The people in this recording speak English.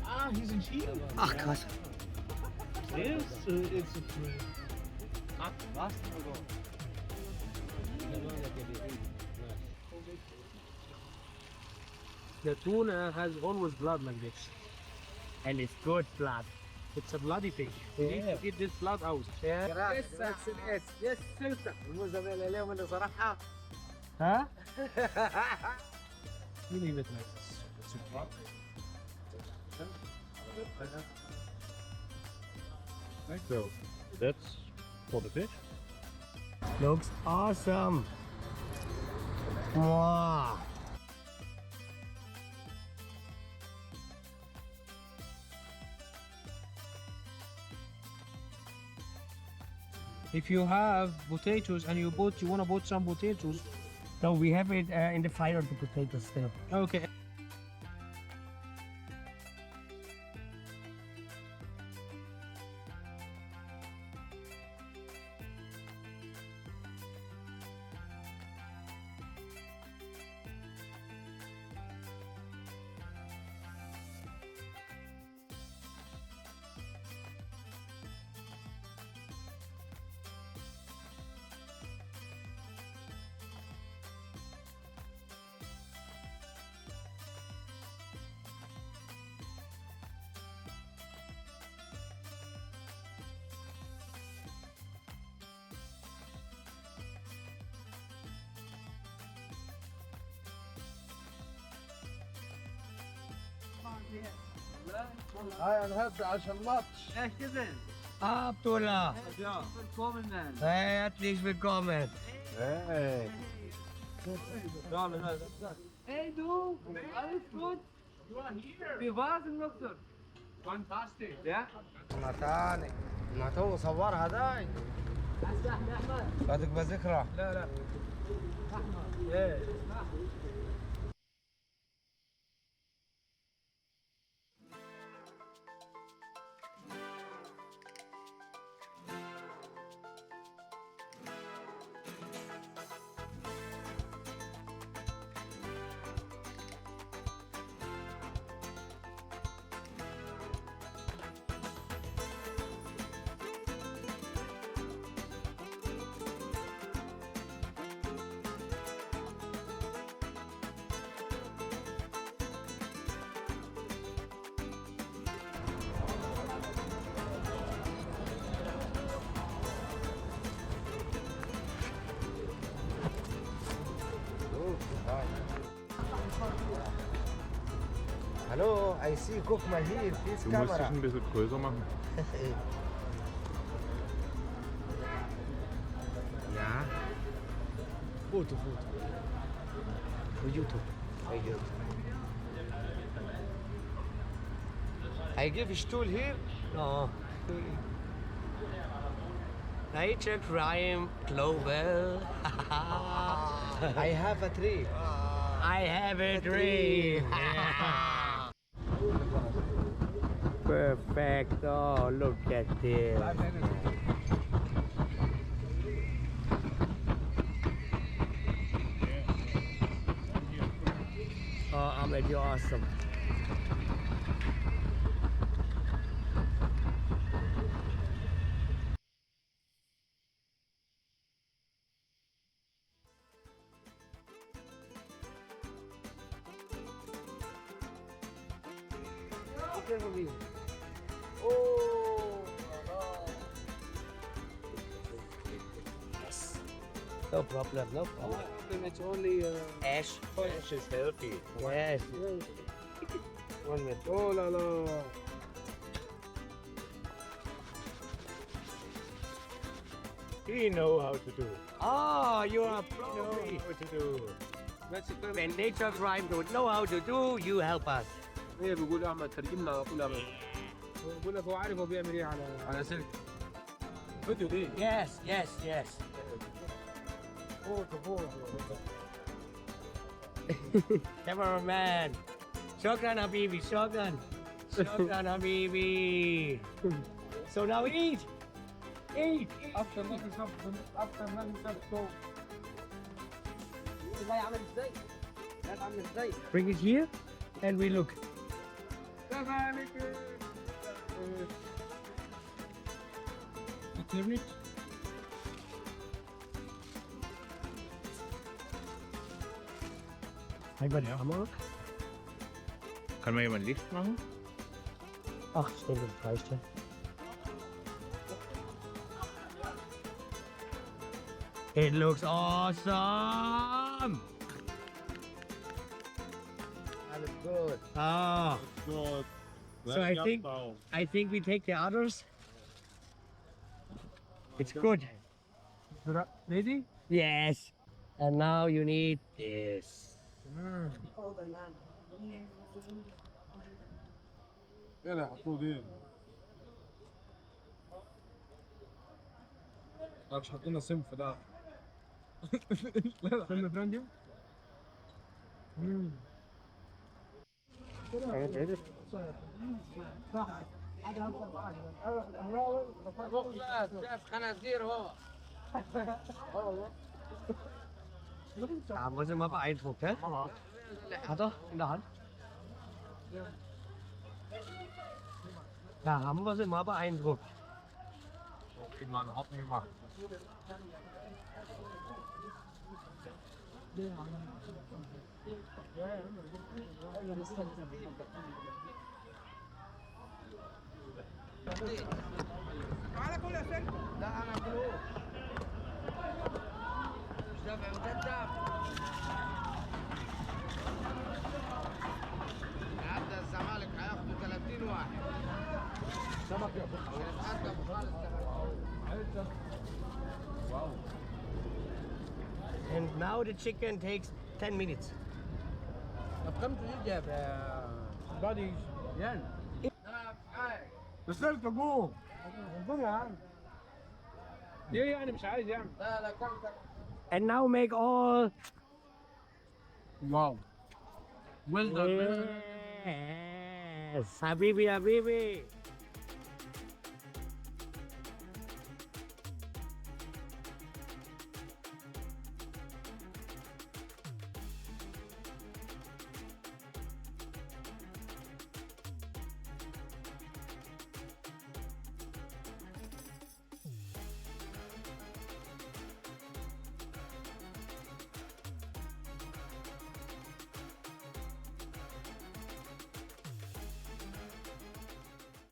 Ah, hier sind Schienen. Ach krass. This is a tree. Ach, was? The tuna has always blood like this. And it's good blood. It's a bloody fish. You need to get this blood out. Yes, that's it. Yes, super. الموزة اليوم اللي صراحة. Huh? You leave it like this. It's a blood. So that's for the fish. Looks awesome. Wow. If you have potatoes and you want to put some potatoes. No, we have it in the fire, the potatoes still. Okay. هاي انا هبدا عشان الماتش. ايش كذا؟ Abdullah. Willkommen dann. Hey, herzlich willkommen. Hey. Hey du, alles gut? Wie war's im Doktor? Fantastic. Ja? متاني ما تو صورها داي. صادق بذكرى. لا لا. Hallo, I see, guck mal hier, please Du musst dich Kamera. ein bisschen größer machen. Ja. Foto. For YouTube. For YouTube. I give a stool here. No. Nature crime global. I have a tree. I have a dream. Perfect. Oh, look at this. Oh, Ahmed, you're awesome. Oh. Yes. No problem, no problem. It's only Ash. Fish is healthy. Yes. 1 minute. oh la la. He know how to do. Oh, you are a He pro. know how to do. When nature crime don't know how to do, you help us. هي بيقول احمد ترجمنا وقول احمد. بقول لك هو عارف هو بيعمل ايه على سلك. فيديو دي. Yes, yes, yes. Cameraman. Shukran, Habibi. Shukran. Shukran, Habibi. So now eat. Eat. اكتر ما في اكتر ما في صوت. Bring it here and we look. Natürlich. Einmal der Hammer. Kann man jemand Licht machen? Ach, ich denke, das reicht ja. It looks awesome! That is good. Ah, Good. so I think we take the others. It's good. Ready? Yes. And now you need this. يلا حطوه دين. مش حاطين سم في ده. لا سم فرنجي. شاف خنازير هو. Da haben wir sie mal beeindruckt, hä? Hat er in der Hand? Da haben wir sie mal beeindruckt. Okay, man hat nicht gemacht. لا انا فلوس. مش دافع وتدفع. عدى الزمالك هياخدوا 30 واحد. سمك يا اخو. يتقدم خالص. واو. And now the chicken takes 10 minutes. طب كم تجيب يا بادي ين؟ بس انت قوم. قوم يا عم. ليه يعني مش عايز يعمل؟ لا لا كم. And now make all. واو. Well done. Yes, Habibi, Habibi.